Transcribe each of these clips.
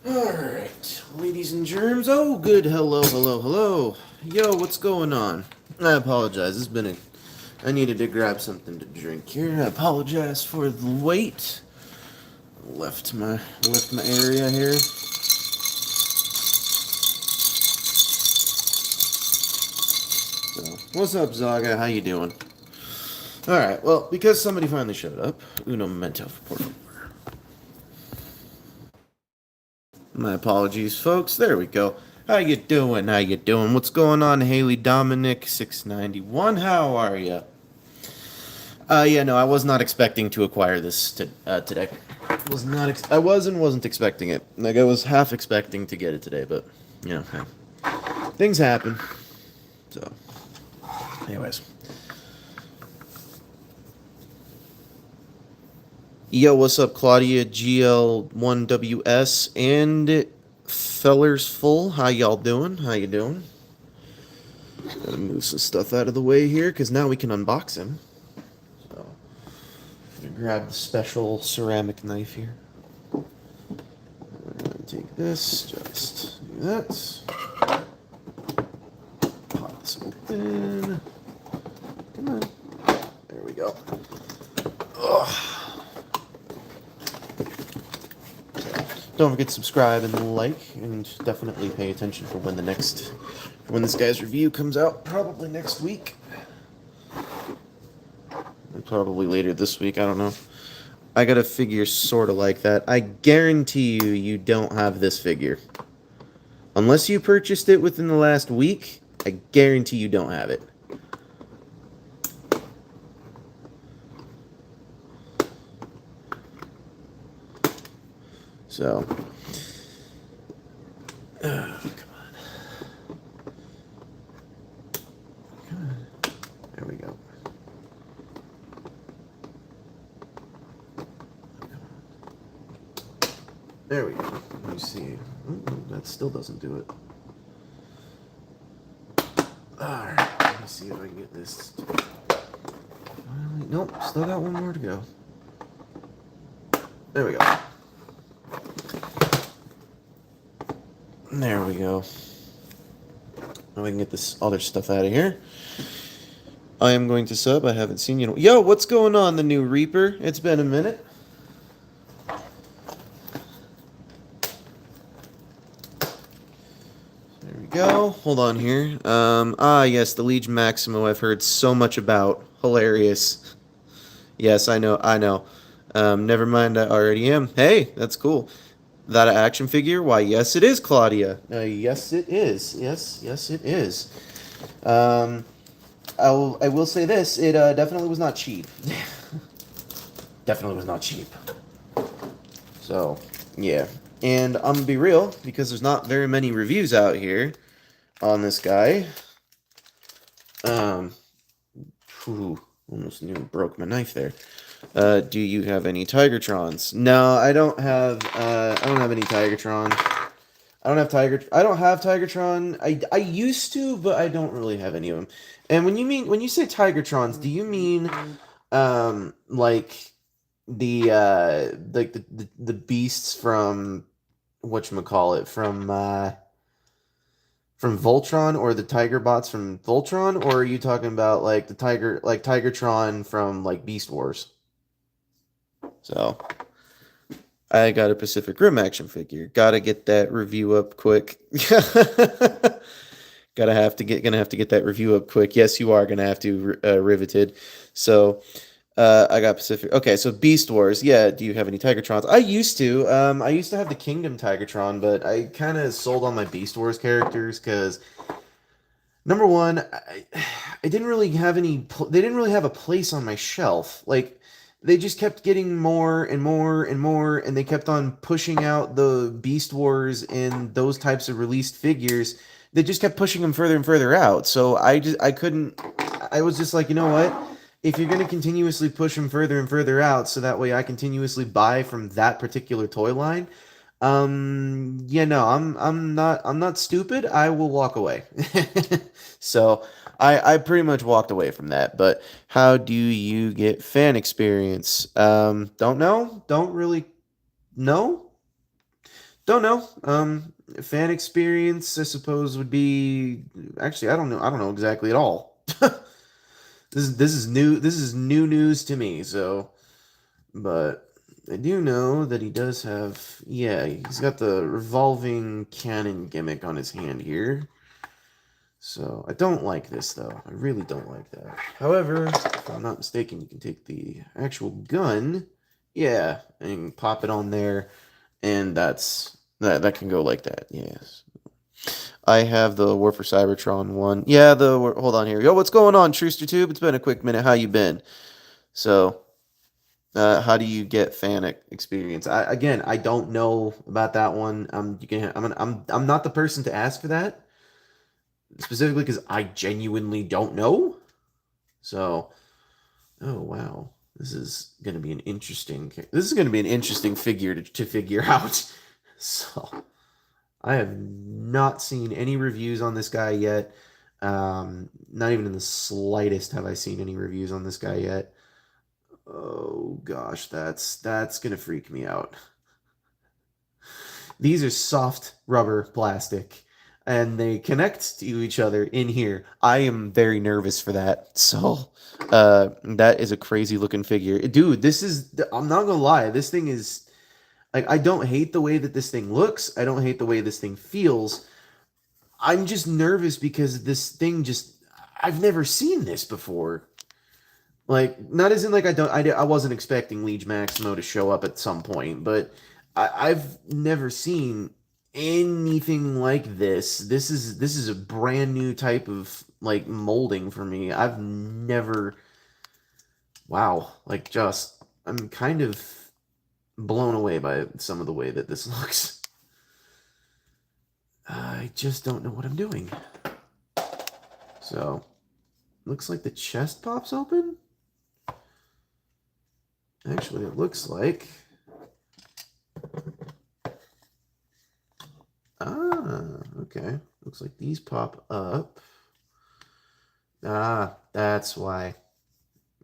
Alright, ladies and germs. Oh, good. Hello, hello, hello. Yo, what's going on? I apologize. It's been I needed to grab something to drink here. I apologize for the wait. Left my area here. So, what's up, Zaga? How you doing? Alright, well, because somebody finally showed up, uno momento, por favor. My apologies, folks. There we go. How you doing? How you doing? What's going on, Haley Dominic 691? How are you? Yeah, no, I was not expecting to acquire this today. I wasn't expecting it. Like, I was half expecting to get it today, but you know, things happen. So, anyways. Yo, what's up, Claudia, GL1WS, and Fellers Full? How y'all doing? How you doing? Gotta move some stuff out of the way here, because now we can unbox him. So, I'm gonna grab the special ceramic knife here. We're gonna take this, just do that. Pop this open. Come on. There we go. Ugh. Don't forget to subscribe and like, and definitely pay attention for when this guy's review comes out. Probably next week. And probably later this week, I don't know. I got a figure sort of like that. I guarantee you don't have this figure. Unless you purchased it within the last week, I guarantee you don't have it. So, come on. There we go. There we go. Let me see. Ooh, that still doesn't do it. Alright, let me see if I can get this. Nope, still got one more to go. There we go. There we go. Now we can get this other stuff out of here. I am going to sub. I haven't seen you. Yo, what's going on, the new Reaper? It's been a minute. There we go. Hold on here. Yes, the Liege Maximo I've heard so much about. Hilarious. Yes, I know. Never mind, I already am. Hey, that's cool. That action figure? Why, yes, it is, Claudia. Yes, it is. Yes, it is. Um, I will say this: it definitely was not cheap. Definitely was not cheap. So, yeah. And I'm gonna be real, because there's not very many reviews out here on this guy. Um, whew, almost nearly broke my knife there. Do you have any Tigertrons? No, I don't have. I don't have any Tigertron. I don't have Tigertron. I used to, but I don't really have any of them. And when you say Tigertrons, do you mean like the beasts from whatchamacallit from Voltron, or the Tiger bots from Voltron, or are you talking about like Tigertron from like Beast Wars? So I got a Pacific Rim action figure. Gotta get that review up quick. Gonna have to get that review up quick. Yes, you are gonna have to riveted. So I got Pacific. Okay, so Beast Wars. Yeah, do you have any Tigertrons? I used to. I used to have the Kingdom Tigertron, but I kind of sold on my Beast Wars characters because number one, I didn't really have any. They didn't really have a place on my shelf. Like they just kept getting more and more and more, and they kept on pushing out the Beast Wars and those types of released figures. They just kept pushing them further and further out. So I couldn't. I was just like, you know what? If you're going to continuously push them further and further out, so that way I continuously buy from that particular toy line, yeah, no, I'm not stupid. I will walk away. So I pretty much walked away from that. But how do you get fan experience? Don't know. Don't really know. Don't know. Fan experience, I suppose, would be actually I don't know. I don't know exactly at all. This is new. This is new news to me. So, but I do know that he does have. Yeah, he's got the revolving cannon gimmick on his hand here. So I don't like this though. I really don't like that. However, if I'm not mistaken, you can take the actual gun. Yeah, and pop it on there, and that can go like that. Yes. I have the War for Cybertron one. Yeah, hold on here. Yo, what's going on, Trooster Tube? It's been a quick minute. How you been? So, how do you get fan experience? Again, I don't know about that one. I'm not the person to ask for that specifically because I genuinely don't know. So, oh wow, this is gonna be an interesting. This is gonna be an interesting figure to figure out. So. I have not seen any reviews on this guy yet. Not even in the slightest have I seen any reviews on this guy yet. Oh gosh, that's gonna freak me out. These are soft rubber plastic, and they connect to each other in here. I am very nervous for that. So, that is a crazy looking figure, dude. This is. I'm not gonna lie. This thing is. Like, I don't hate the way that this thing looks. I don't hate the way this thing feels. I'm just nervous because this thing just I've never seen this before. Like, not as in like I wasn't expecting Liege Maximo to show up at some point, but I've never seen anything like this. This is a brand new type of like molding for me. I've never wow, like just I'm kind of blown away by some of the way that this looks. I just don't know what I'm doing. So, looks like the chest pops open. Actually, it looks like... Ah, okay. Looks like these pop up. Ah, that's why.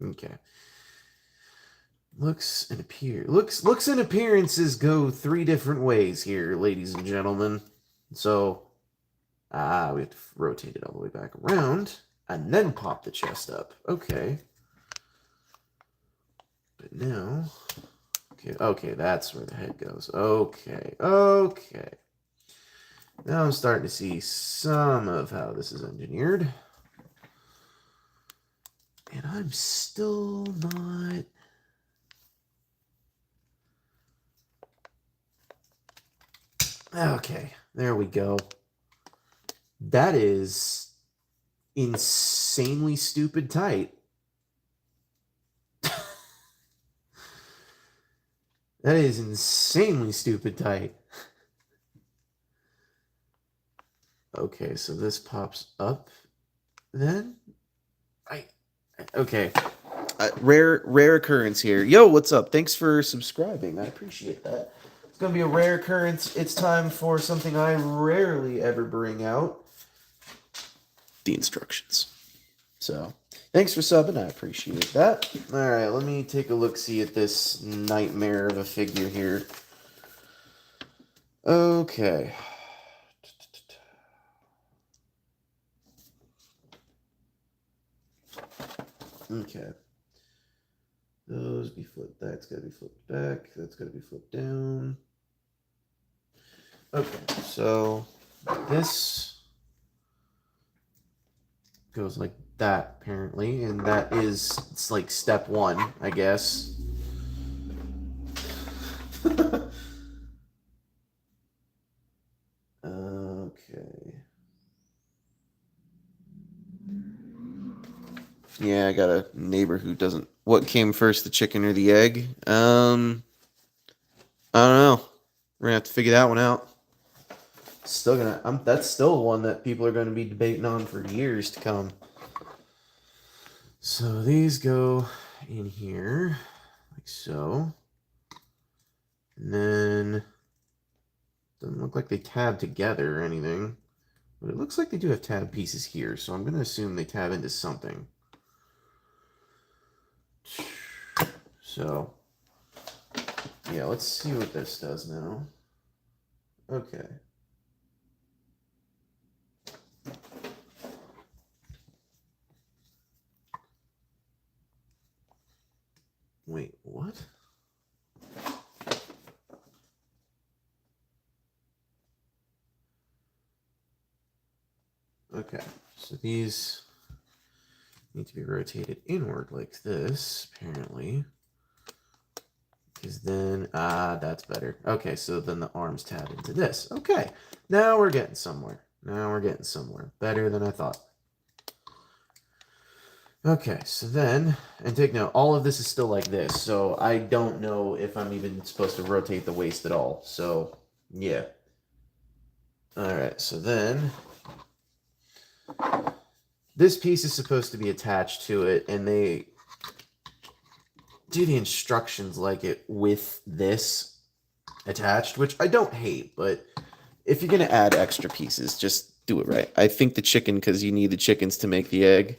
Okay. Looks and appearances go three different ways here, ladies and gentlemen. So, we have to rotate it all the way back around and then pop the chest up. Okay. But now, okay, that's where the head goes. Okay. Now I'm starting to see some of how this is engineered. And I'm still not... Okay, there we go. That is insanely stupid tight. That is insanely stupid tight. Okay, so this pops up then. Okay. Rare occurrence here. Yo, what's up? Thanks for subscribing. I appreciate that. It's gonna be a rare occurrence. It's time for something I rarely ever bring out. The instructions. So, thanks for subbing. I appreciate that. All right, let me take a look-see at this nightmare of a figure here. Okay. Okay. Those be flipped. That's got to be flipped back. That's got to be flipped down. Okay, so this goes like that, apparently, and that is, it's like step one, I guess. Okay. Yeah, I got a neighbor who doesn't... What came first, the chicken or the egg? I don't know. We're gonna have to figure that one out. Still gonna... that's still one that people are going to be debating on for years to come. So these go in here, like so. And then... Doesn't look like they tab together or anything. But it looks like they do have tab pieces here, so I'm going to assume they tab into something. So, yeah, let's see what this does now. Okay. Wait, what? Okay, so these need to be rotated inward like this, apparently. Because then, that's better. Okay, so then the arms tab into this. Okay, now we're getting somewhere. Now we're getting somewhere. Better than I thought. Okay, so then, and take note, all of this is still like this, so I don't know if I'm even supposed to rotate the waist at all. So, yeah. Alright, so then, this piece is supposed to be attached to it, and they do the instructions like it with this attached, which I don't hate, but if you're going to add extra pieces, just do it right. I think the chicken, because you need the chickens to make the egg.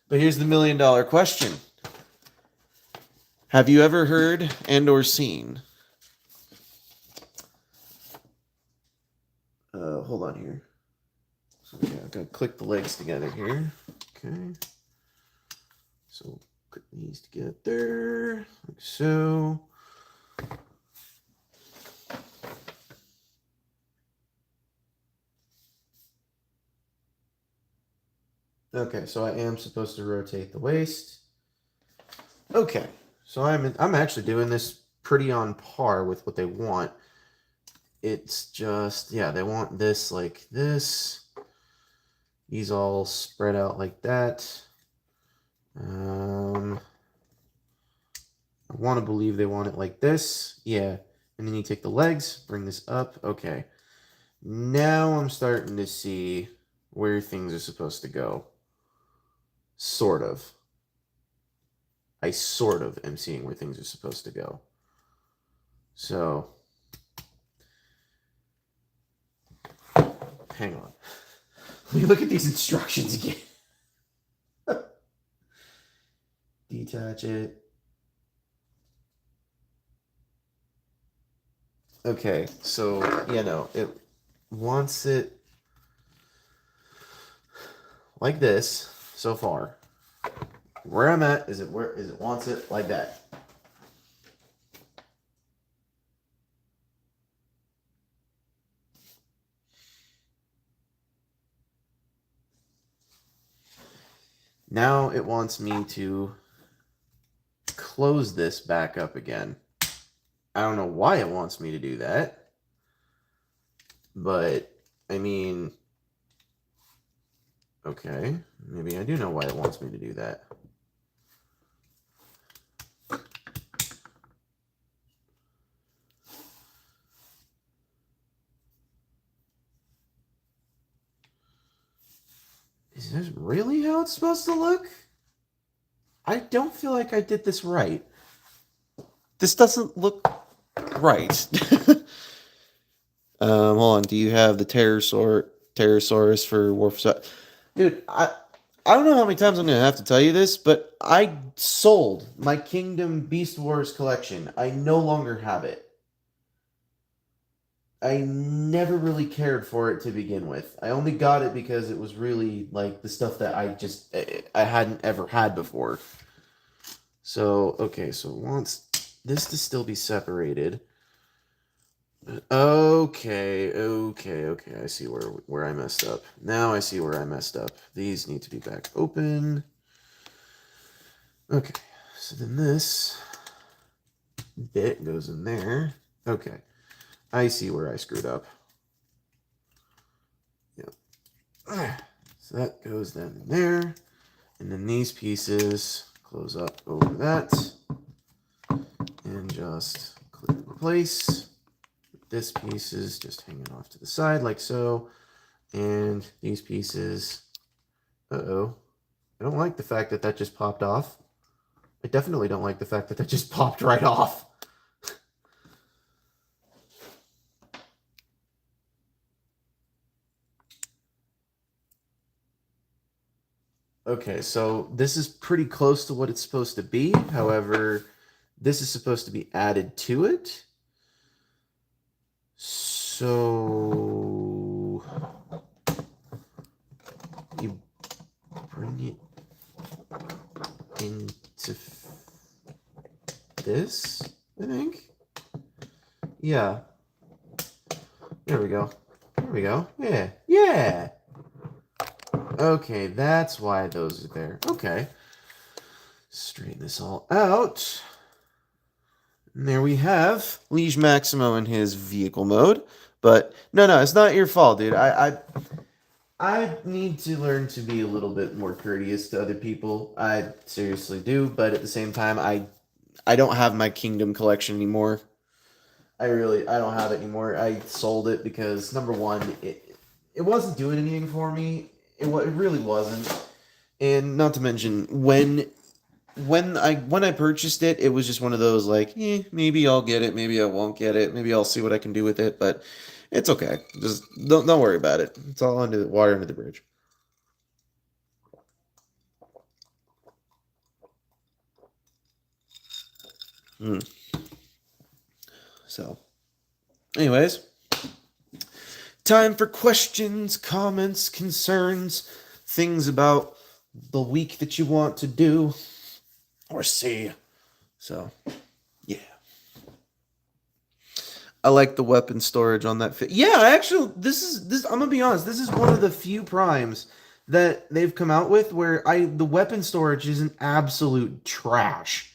But here's the $1,000,000 question. Have you ever heard and or seen? Hold on here. So yeah, I'm going to click the legs together here. Okay. So click these together, like so. Okay, so I am supposed to rotate the waist. Okay, so I'm actually doing this pretty on par with what they want. It's just, yeah, they want this like this. These all spread out like that. I want to believe they want it like this. Yeah, and then you take the legs, bring this up. Okay, now I'm starting to see where things are supposed to go. Sort of. I sort of am seeing where things are supposed to go. So, hang on. Let me look at these instructions again. Detach it. Okay, so, you know, it wants it like this so far. Where I'm at is it wants it like that. Now it wants me to close this back up again. I don't know why it wants me to do that. But, I mean, okay, maybe I do know why it wants me to do that. Is this really how it's supposed to look? I don't feel like I did this right. This doesn't look right. Hold on. Do you have the Pterosaurus for Warforged? Dude, I don't know how many times I'm gonna have to tell you this, but I sold my Kingdom Beast Wars collection. I no longer have it. I never really cared for it to begin with. I only got it because it was really like the stuff that I hadn't ever had before. So, okay, so it wants this to still be separated. Okay. I see where I messed up. Now I see where I messed up. These need to be back open. Okay, so then this bit goes in there. Okay, I see where I screwed up. Yep. So that goes then in there. And then these pieces close up over that. And just click in place. This piece is just hanging off to the side like so. And these pieces, uh-oh. I don't like the fact that that just popped off. I definitely don't like the fact that that just popped right off. Okay, so this is pretty close to what it's supposed to be. However, this is supposed to be added to it. So you bring it into this, I think. Yeah. There we go. There we go. Yeah. Yeah. Okay, that's why those are there. Okay. Straighten this all out. And there we have Liege Maximo in his vehicle mode. But no, it's not your fault, dude. I need to learn to be a little bit more courteous to other people. I seriously do, but at the same time, I don't have my Kingdom collection anymore. I don't have it anymore. I sold it because number one, it wasn't doing anything for me. It really wasn't. And not to mention when I purchased it, it was just one of those like, maybe I'll get it, maybe I won't get it, maybe I'll see what I can do with it, but it's okay. Just don't worry about it. It's all under the water under the bridge. So, anyways, time for questions, comments, concerns, things about the week that you want to do or see. So, yeah. I like the weapon storage on that fit. Yeah, actually, this. I'm gonna be honest. This is one of the few primes that they've come out with where the weapon storage is an absolute trash.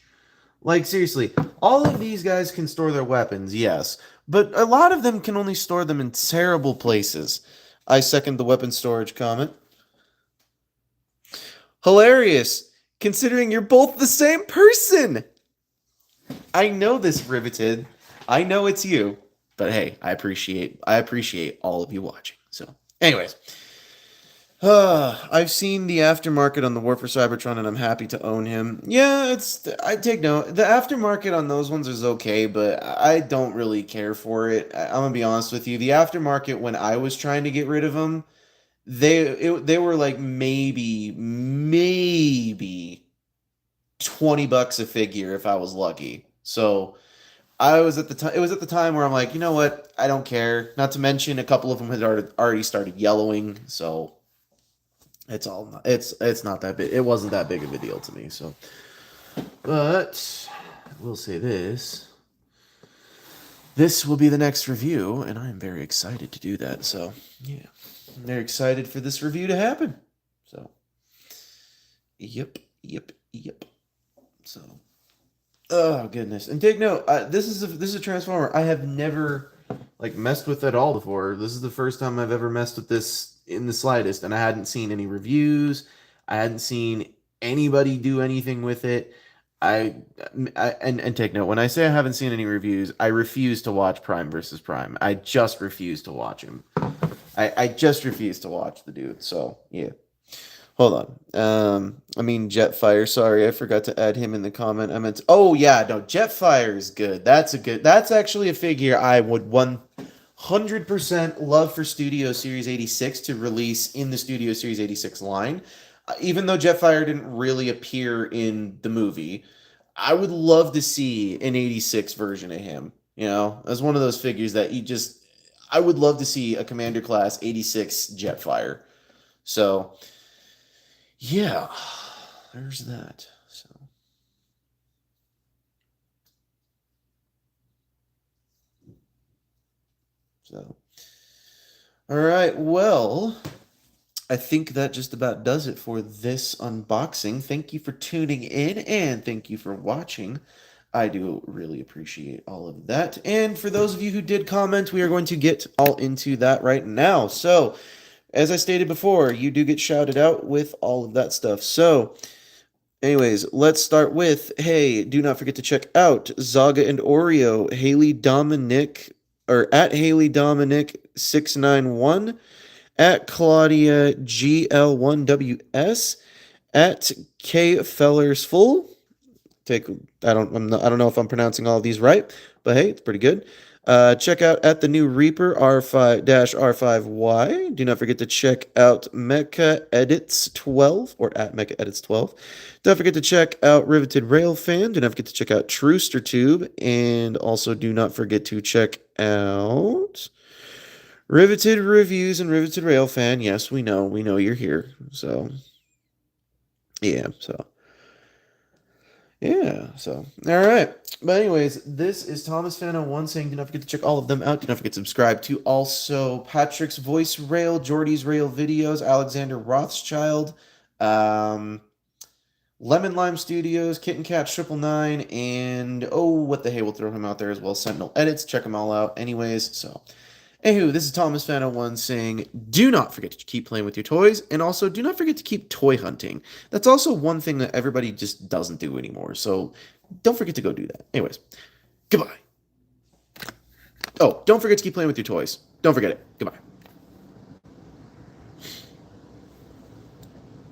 Like seriously, all of these guys can store their weapons, yes, but a lot of them can only store them in terrible places. I second the weapon storage comment. Hilarious, considering you're both the same person. I know this, Riveted. I know it's you, but hey, I appreciate all of you watching. So, anyways, I've seen the aftermarket on the War for Cybertron, and I'm happy to own him. Yeah, I take note. The aftermarket on those ones is okay, but I don't really care for it. I'm gonna be honest with you. The aftermarket when I was trying to get rid of them, they were like maybe $20 a figure if I was lucky. So I was at the time. It was at the time where I'm like, you know what? I don't care. Not to mention a couple of them had already started yellowing. So it's not that big. It wasn't that big of a deal to me. So, but we'll say this. This will be the next review, and I'm very excited to do that. So yeah, I'm very excited for this review to happen. So, yep. So. Oh goodness! And take note, this is a Transformer I have never like messed with at all before. This is the first time I've ever messed with this in the slightest, and I hadn't seen any reviews. I hadn't seen anybody do anything with it. I, and take note, when I say I haven't seen any reviews, I refuse to watch Prime versus Prime. I just refuse to watch him. I just refuse to watch the dude. So yeah. Hold on. I mean Jetfire. Sorry, I forgot to add him in the comment. I meant to, oh yeah, no, Jetfire is good. That's actually a figure I would 100% love for Studio Series 86 to release in the Studio Series 86 line. Even though Jetfire didn't really appear in the movie, I would love to see an 86 version of him. You know, as one of those figures that I would love to see a Commander Class 86 Jetfire. So, yeah, there's that. So, all right. Well, I think that just about does it for this unboxing. Thank you for tuning in and thank you for watching. I do really appreciate all of that. And for those of you who did comment, we are going to get all into that right now. So, as I stated before, you do get shouted out with all of that stuff. So, anyways, let's start with, hey, do not forget to check out Zaga and Oreo, Haley Dominic, or at Haley Dominic 691, at Claudia GL1WS, at K Fellers Full. I don't know if I'm pronouncing all of these right, but hey, it's pretty good. Check out at the new Reaper R5-R5Y. Do not forget to check out Mecha Edits 12 or at Mecha Edits 12. Don't forget to check out Riveted Rail Fan. Do not forget to check out Trooster Tube, and also do not forget to check out Riveted Reviews and Riveted Rail Fan. Yes, we know you're here. So yeah, all right. But anyways, this is Thomas Fan 01 saying do not forget to check all of them out. Do not forget to subscribe to also Patrick's Voice Rail, Jordy's Rail Videos, Alexander Rothschild, Lemon Lime Studios, Kitten Cat 999, and oh, what the hey, we'll throw him out there as well. Sentinel Edits, check them all out. Anyways, so anywho, this is Thomas Fan 01 saying, do not forget to keep playing with your toys, and also do not forget to keep toy hunting. That's also one thing that everybody just doesn't do anymore, so don't forget to go do that. Anyways, goodbye. Oh, don't forget to keep playing with your toys. Don't forget it. Goodbye.